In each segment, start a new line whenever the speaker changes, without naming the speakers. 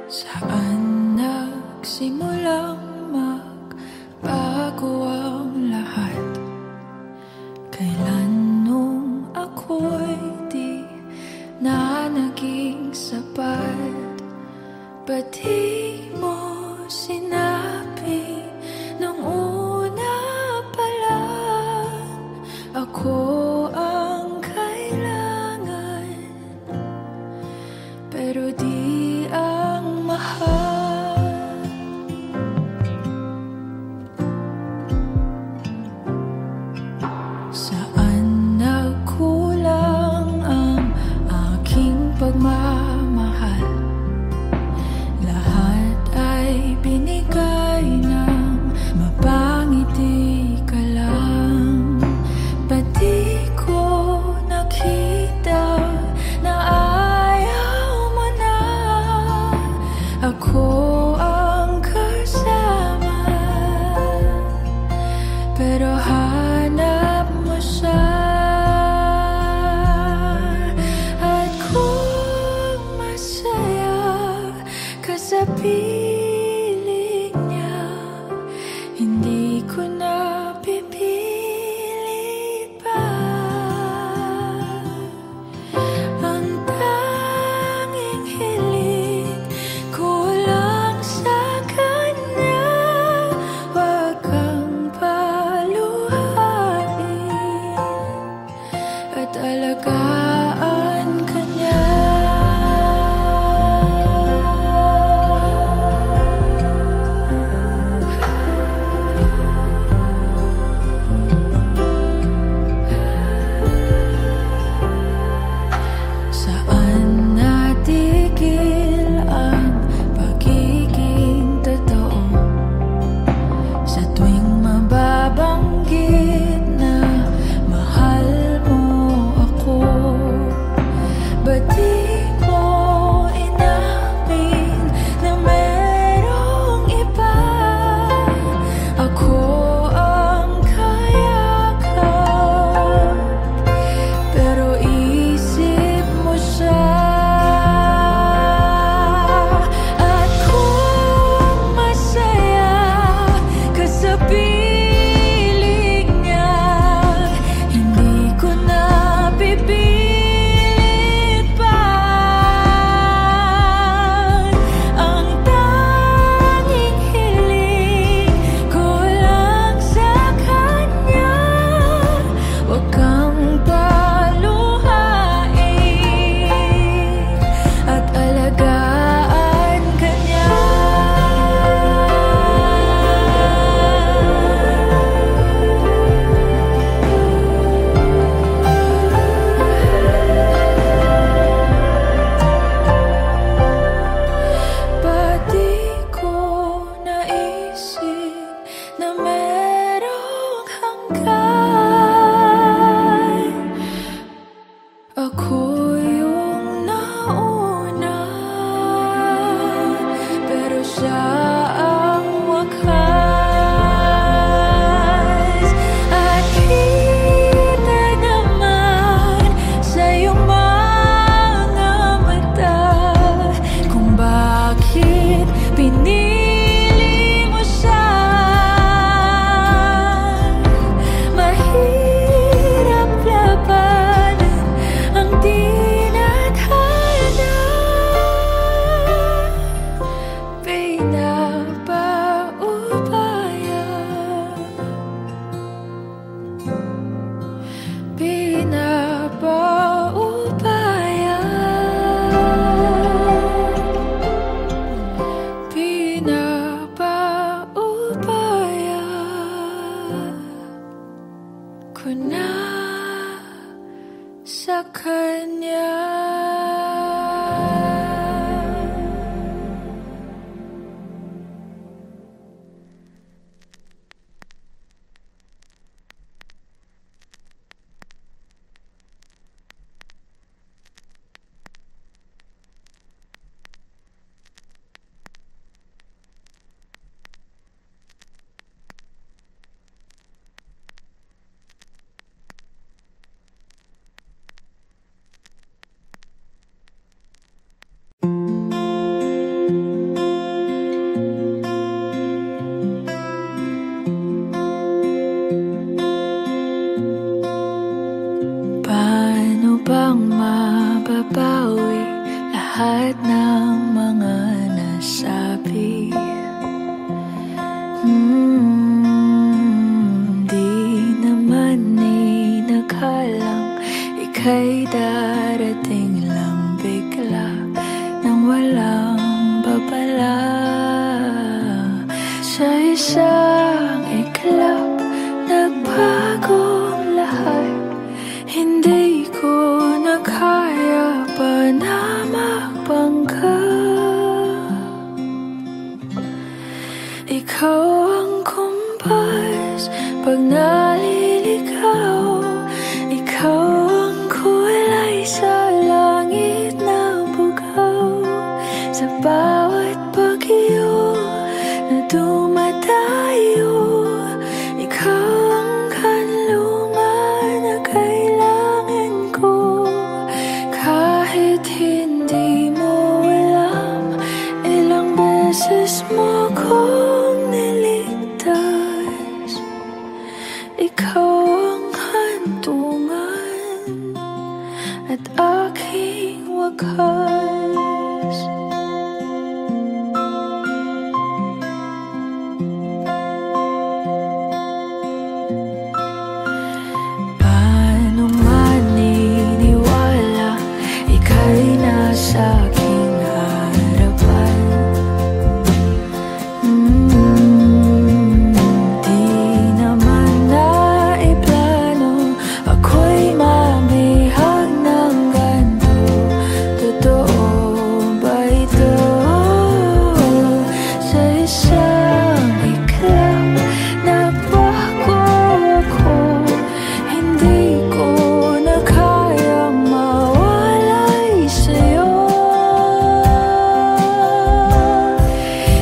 Saan nagsimulang magbago ang lahat? Kailan nung ako'y di na naging sapat? Ba't di mo sinabi nung una pa lang ako ang kailangan, pero di ang mahal? Saan nagkulang ang aking pagmamahal? Lahat ay binigay ng mapangiti ka lang. Ba't di ko nakita na ayaw mo na ako ang kasama? Pero hanap mo siya, at kung masaya ka sa piling niya, hindi ko na pipilit pa. Ang tanging hiling ko lang sa kanya, wag kang paluhain at alagaan ka niya. Saan natigil ang pagiging totoo? Sa tuwing mababanggit na mahal mo ako, ba't di mo inamin na merong iba? Ako ang kayakap, pero isip mo siya. At kung masaya ka sa piling niya, hindi ko na pipilit pa. Ang tanging hiling ko lang sa kanya, wag kang paluhain at alagaan ka niya. Ba't di ko naisip na merong hanggan? Ako yung nauna, pero siya ang wakas. At kita naman sa iyong mga mata kung bakit pinili mo siya. Mahirap labanan ang tinadhana. Pinapaubaya, pinapaubaya, pinapaubaya ko na sa kanya. mababawi lahat ng mga nasabi. Di naman inakalang ika'y darating lang bigla nang walang babala. Sa isang iglap, nagbagong lahat. Hindi ko na kaya pa na magbangga. Ikaw ang kumpas pag naliligaw. Ikaw ang kulay sa langit na bugaw. Sa bawat bagyo na dumadayo, ikaw ang kanlungan na kailangan ko. Kahit hindi mo alam, ilang beses mo kong niligtas. Ikaw ang hantungan at aking wakas. Paano maniniwala ika'y nasa aking harapan? Di naman naiplano ako'y mabihag ng ganito. Totoo ba ito? Sa isang iglap, nabago ako. Hindi ko na kayang mawalay sa'yo.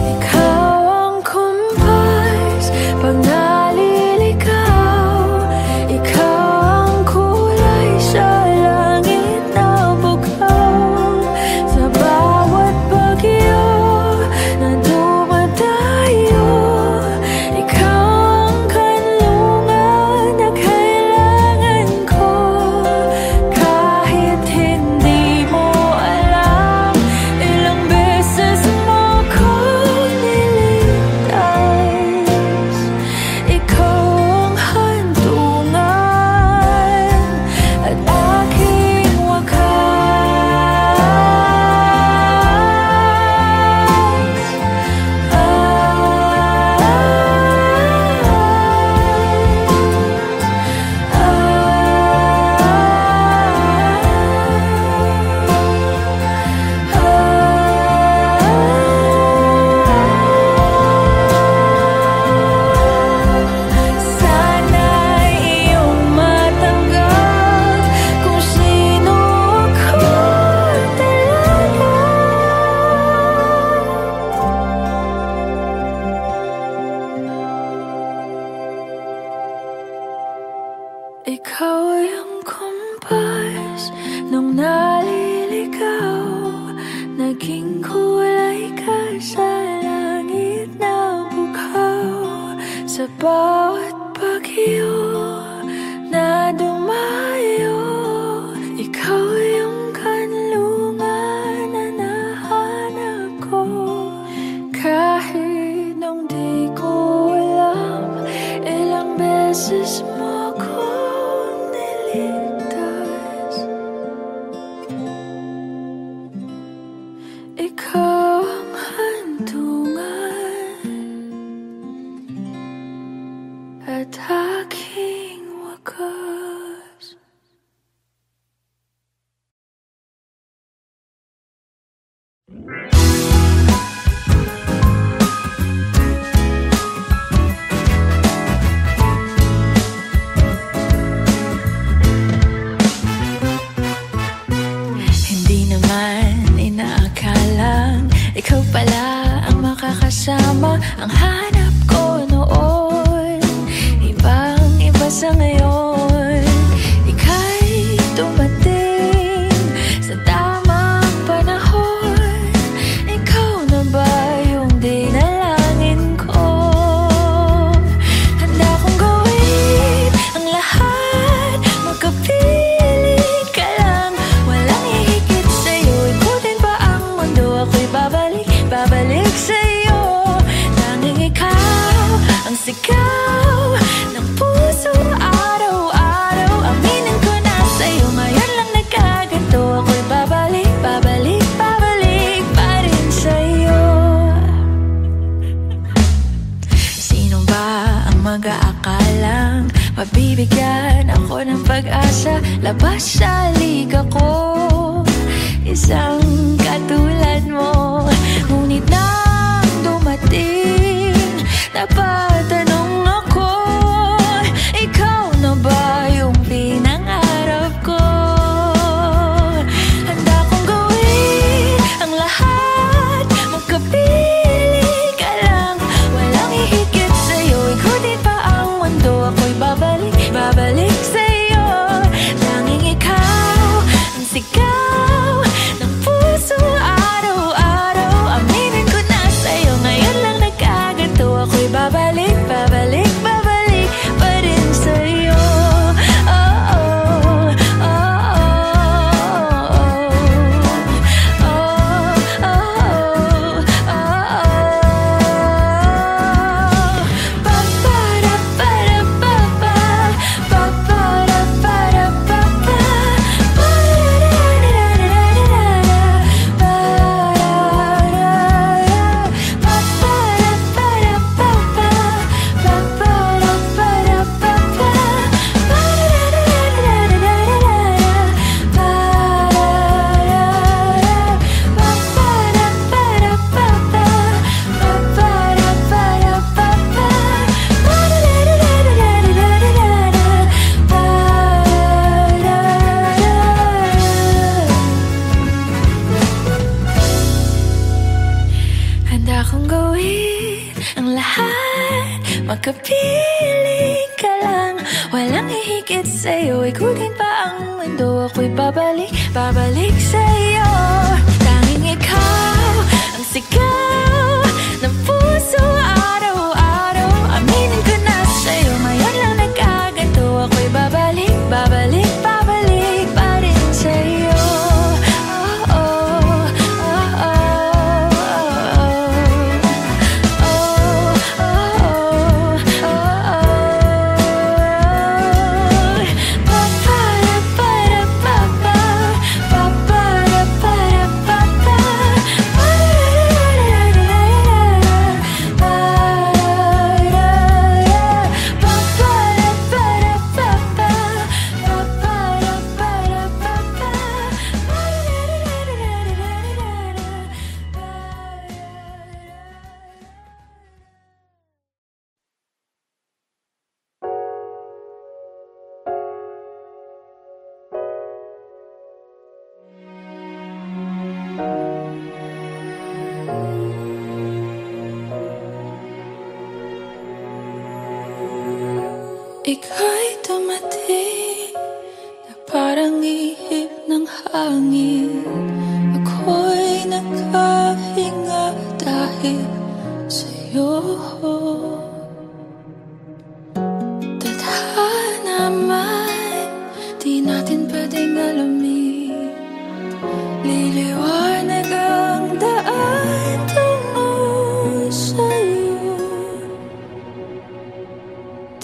Ikaw ang kumpas pag naliligaw. Ikaw ang kulay sa langit na bugaw. Sa bawat bagyo na dumadayo, ikaw ang kanlungan na kailangan ko. Kahit hindi mo alam, ilang beses mo kong niligtas. Ikaw ang hantungan at aking sana'y iyong matanggap kung sino ako talaga. Ikaw ang kumpas nung naliligaw. Naging kulay ka sa langit na bugaw. Sa bawat bagyo na dumayo, ikaw yung kanlungan na nahanap ko. Kahit nung di ko alam, ilang beses mo kong niligtas. Ikaw ang hantungan at aking pag-asa, labas sa liga ko, isang katulad mo. Ngunit nang dumating, napatanong ako, ikaw na ba yung pinangarap ko? Handa kong gawin ang lahat, magkapili ka lang, walang hihigit sa'yo. Ikutin pa ang mundo, ako'y babalik, babalik sa'yo. Tanging ikaw ang sigaw ng puso araw-araw. Aminin ko na sa'yo, ngayon lang nagkaganto. Ako'y babalik, babalik, babalik pa rin sa'yo. Oh, oh, oh, oh, oh, oh, oh, handa kong gawin ang lahat, magkapiling ka lang, walang hihigit sa'yo. Ikutin pa ang mundo, ako'y babalik, babalik sa'yo. Tanging ikaw ang sigaw ng puso araw-araw. Aminin ko na sa'yo, ngayon lang nagkaganto. Ako'y babalik, babalik, babalik pa rin sa'yo. Oh, oh, oh, oh. Ika'y dumating na parang ihip ng hangin. Ako'y nagkahinga dahil sa'yo. Tadhana man, di natin pwedeng alamin. Liliwanag ang daan tungo sa'yo.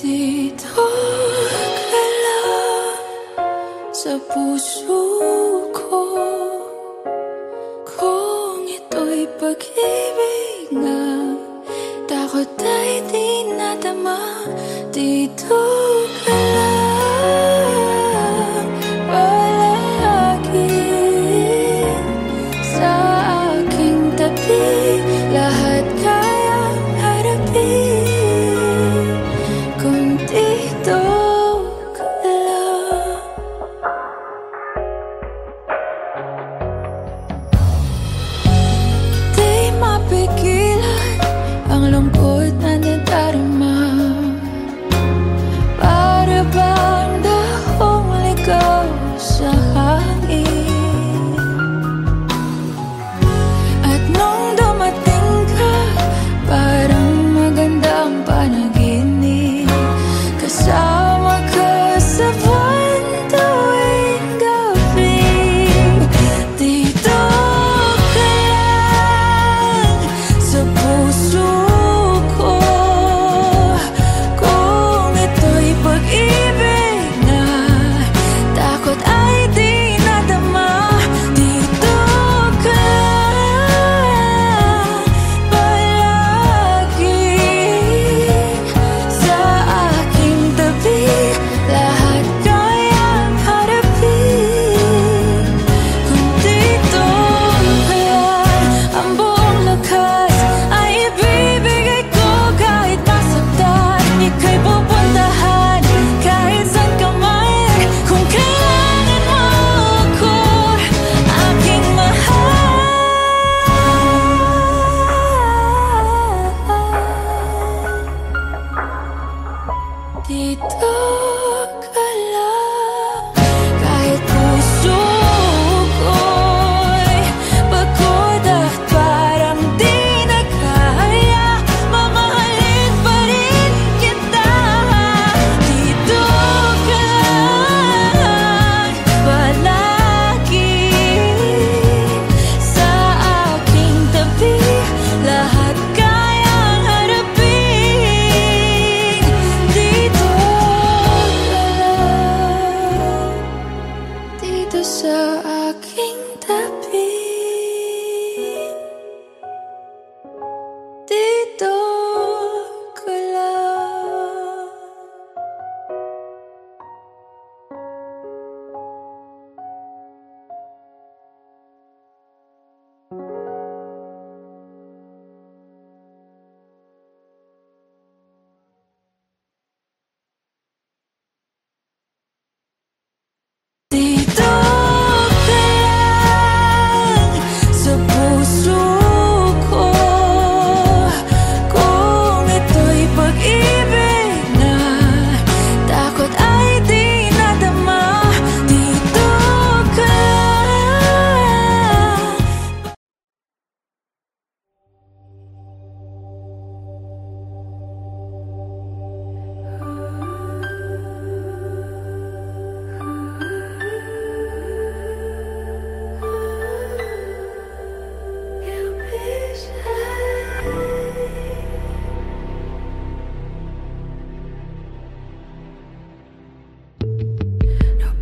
Dito ka lang sa puso ko, kung ito'y pag-ibig na takot ay di nadama. Dito ka lang palagi sa aking tabi, lahat kayang harapin. Dito ka lang. Di mapigilan ang lungkot na nadarama.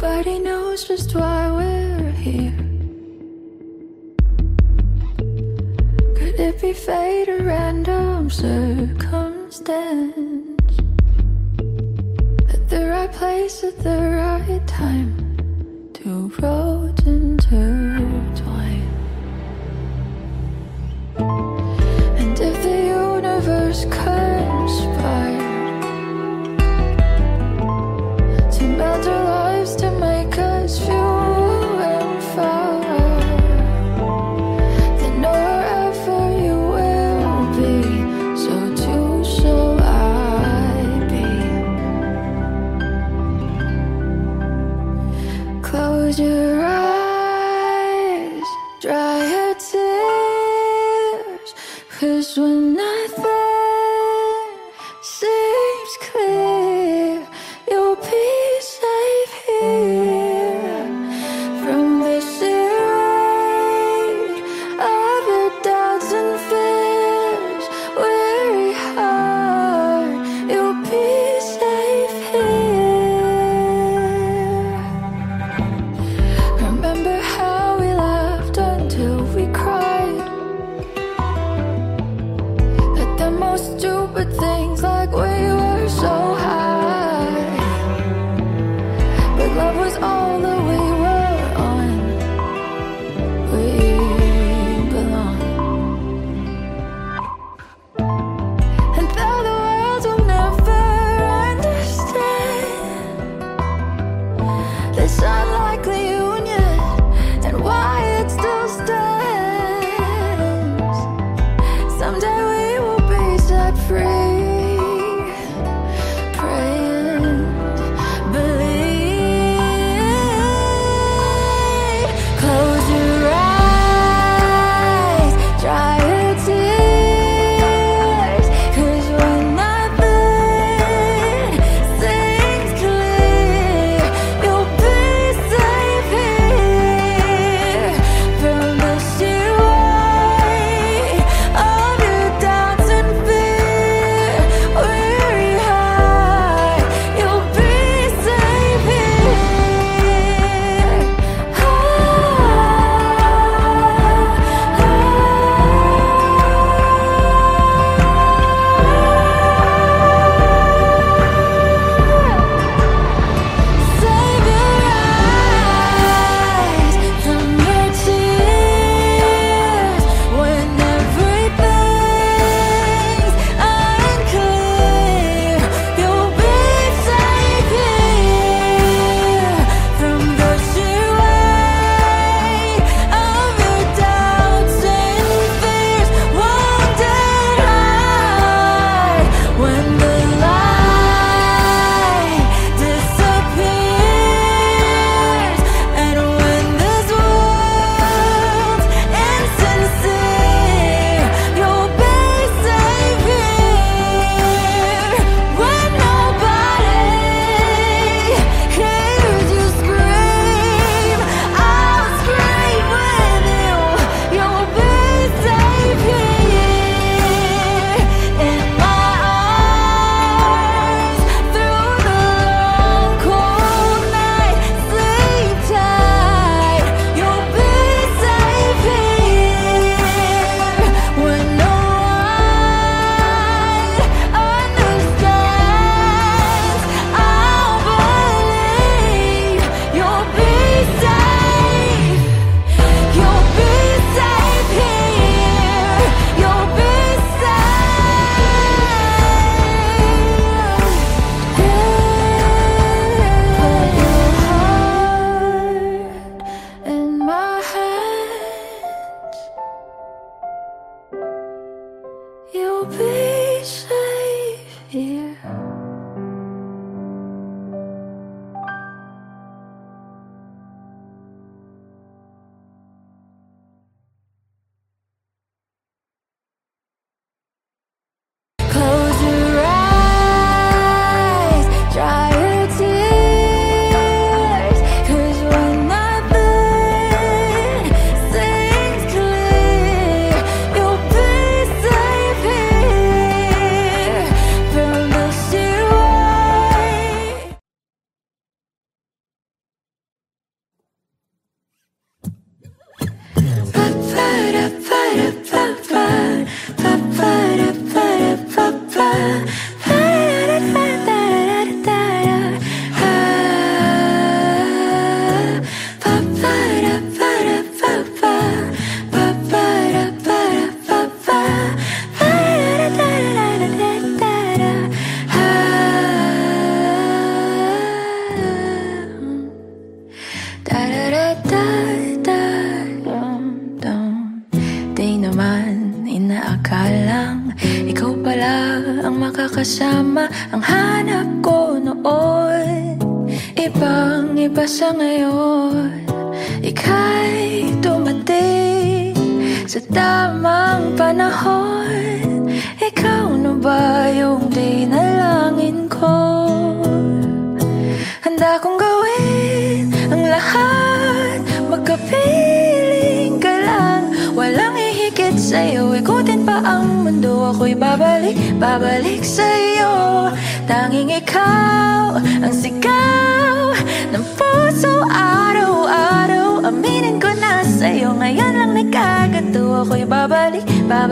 Nobody knows just why we're here. Could it be fate or random circumstance? At the right place at the right time, two roads intertwine. And if the universe conspired to melt our lives to make us few and far, then know wherever you will be, so too shall I be. Close your eyes, dry your tears, 'cause when nothing seems clear, you'll be safe here. From the seed of your doubts and fears, weary heart, you'll be safe here. Remember how we laughed until we cried at the most stupid things, like we were so high. But love was all that we were on. We belong. And though the world will never understand this unlikely union and why it still stands, someday we will be set free. Pray and believe. ibang-iba sa ngayon. Ika'y dumating sa tamang panahon. Ikaw na ba yung dinalangin ko? Handa kong gawin ang lahat, magkapiling ka lang. Walang ihigit sa'yo, ikutin pa ang mundo. Ako'y babalik sa'yo. Tanging ikaw ang sigaw ng puso araw-araw. Aminin ko na sa'yo, ngayon lang nagkaganto. Ako'y babalik pa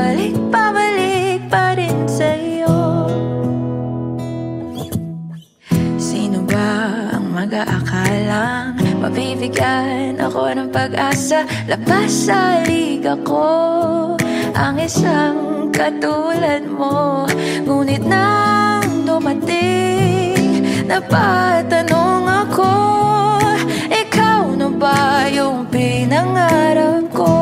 rin sa'yo. Sino ba ang mag-aakalang mabibigyan ako ng pag-asa? Labas sa liga ko ang isang katulad mo. Ngunit nang dumating, napatanong ako, ikaw na ba yung pinangarap ko?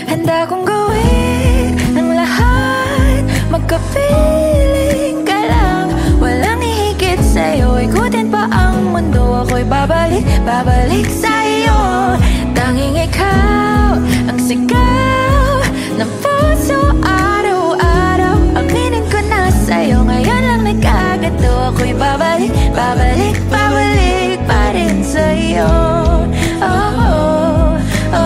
Handa kong gawin ang lahat, magkapiling ka lang. Walang ihigit sa'yo, ikutin pa ang mundo. Ako'y babalik sa'yo. Tanging ikaw ang sigaw ng puso araw-araw. Aminin ko na sa'yo, ngayon lang nagkaganto. Ako'y babalik pa rin sa'yo. Oh, oh, oh, oh.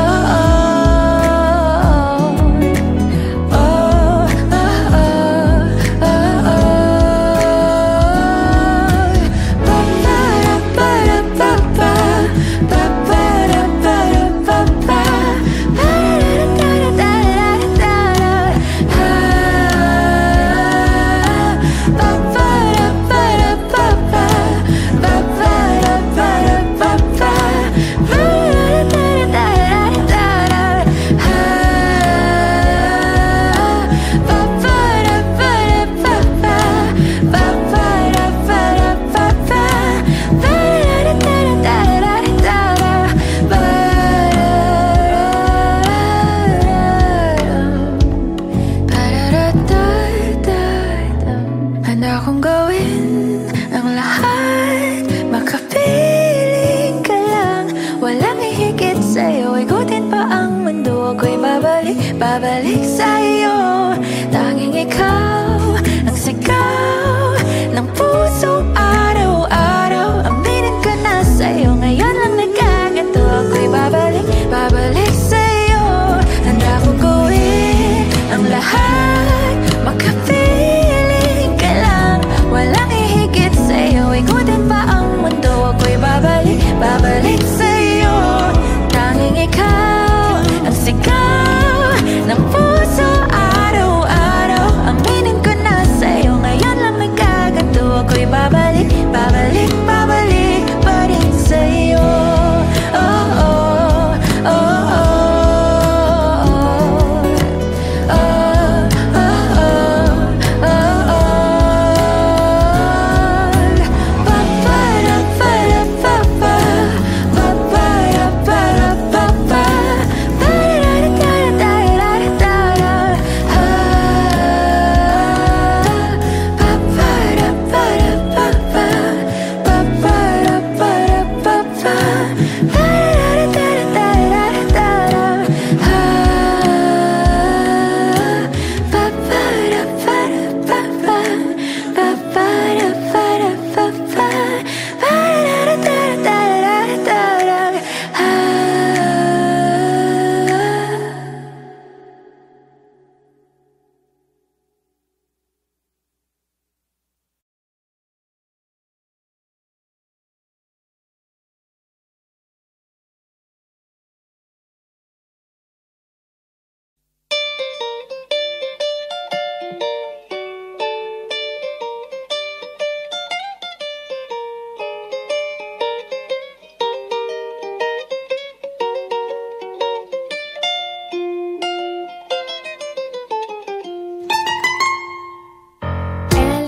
Babalik sa'yo. Tanging ikaw ang sigaw ng puso araw-araw. Aminin ko na sa'yo, ngayon lang nagkaganto. Ako'y babalik sa'yo. Handa kong gawin ang lahat, magkapiling ka lang. Walang ihigit sa'yo, ikutin pa ang mundo. Ako'y babalik sa'yo. Tanging ikaw ang sigaw ng puso araw-araw. Aminin ko na sa'yo, ngayon lang nagkaganto. Ako'y babalik pa rin sa'yo. Oh, oh, oh, oh, oh, oh, oh, oh, oh. Pa-pa-da-pa-da-pa-pa, pa-pa-da-pa-da-pa-pa.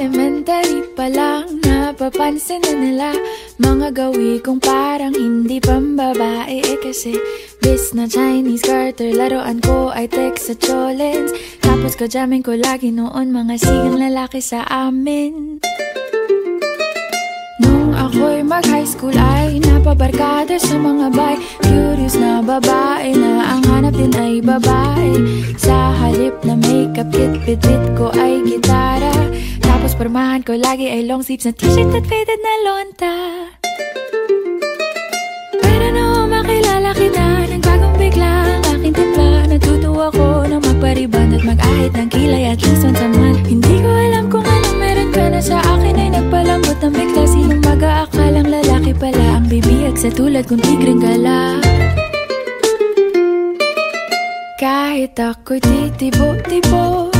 Elementary pa lang, napapansin na nila mga gawi kong parang hindi pambabae. Kasi bis na Chinese garter, laruan ko ay text sa cholens. Tapos kajamin ko lagi noon mga sigang lalaki sa amin. Nung ako'y mag-high school ay napabarkada sa mga bay. Curious na babae na ang hanap din ay babae. Sa halip na makeup kit, bit-bit ko ay gitara. Tapos pormahan ko lagi ay long sleeves na t-shirt at faded na lonta. Pero no makilala kita, nagbagong bigla ang aking timpla. Natutuwa ko na magpariban at mag-ahit ng kilay at least once a month. Hindi ko alam kung anong meron ka na sa akin ay nagpalambot ng bigla. Sinong mag-aakalang lalaki pala ang bibihag sa tulad kong tigreng gala. Kahit ako'y titibok-tibok,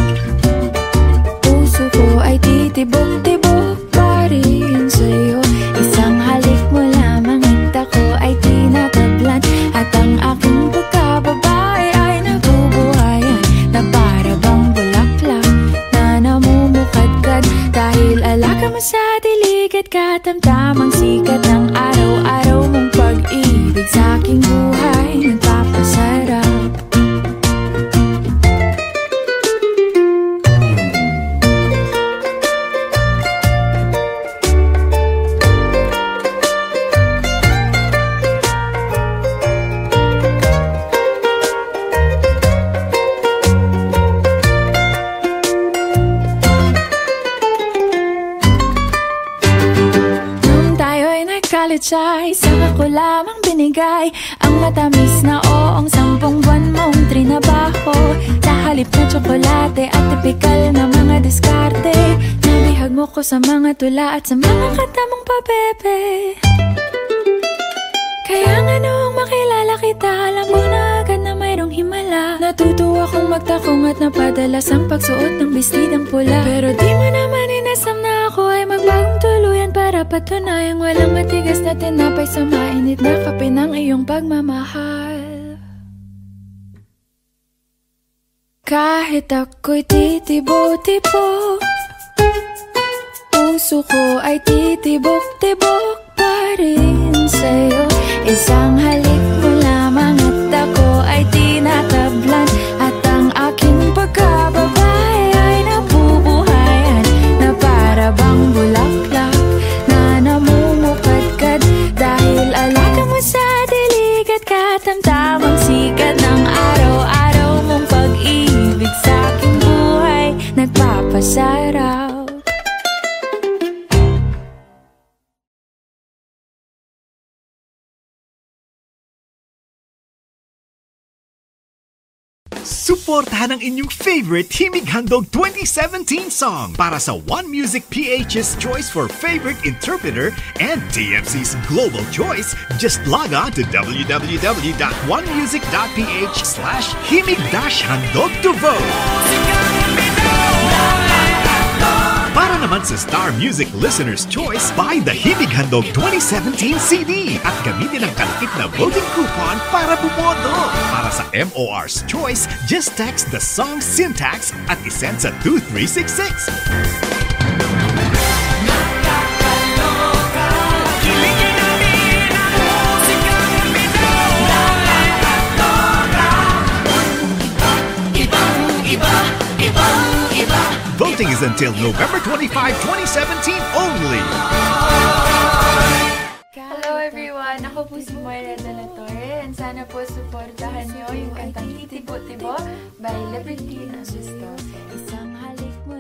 puso ko ay titibok-tibok pa rin sa'yo. Isang halik mo lamang at ako ay tinatablan. At ang aking pagkababae ay nabubuhayan na para bang bulaklak na namumukadkad. Dahil alaka mo sa dilig at katamtamang sikat ng araw-araw mong pag-ibig sa aking buhay nagpapasarap. Ay saka ko lamang binigay ang matamis na oong 10 buwan mong trinabaho. Sa halip na tsokolate at tipikal na mga diskarte, nabihag mo ko sa mga tula at sa mga kanta mong pabebe. Kaya nga noong makilala kita, alam ko na agad na mayroong himala. Natutuwa kong magtakong at napadalas ang pagsuot ng bestidang pula. Pero di mo naman inasam na ako ay magbagong tuluyan para patunayang walang matigas na tinapay sa mainit na kape ng iyong pagmamahal. Kahit ako'y titibo-tibo, puso ko ay titibok-tibok pa rin sa'yo. Isang halik mo lamang at ako ay tinatablan. At ang aking pagkababae ay nabubuhayan na para bang bulaklak na namumukadkad. Dahil alaga mo sa dilig at katamtamang sikat ng araw-araw mong pag-ibig sa aking buhay nagpapasarap.
Suportahan ang inyong favorite Himig Handog 2017 song para sa One Music PH's choice for favorite interpreter and TFC's global choice. Just log on to www.onemusic.ph/himig-handog to vote. Para naman sa Star Music Listener's Choice, buy the Himig Handog 2017 CD at gamitin ang kalakip na voting coupon para bumoto. Para sa MOR's Choice, just text the song syntax at isend sa 2366. Voting is until November 25, 2017 only.
Hello everyone! Ako po si Moira de la Torre and sana po supportahan nyo yung kantang Titibo-Tibo by Liberty Gusto. Isang halik mo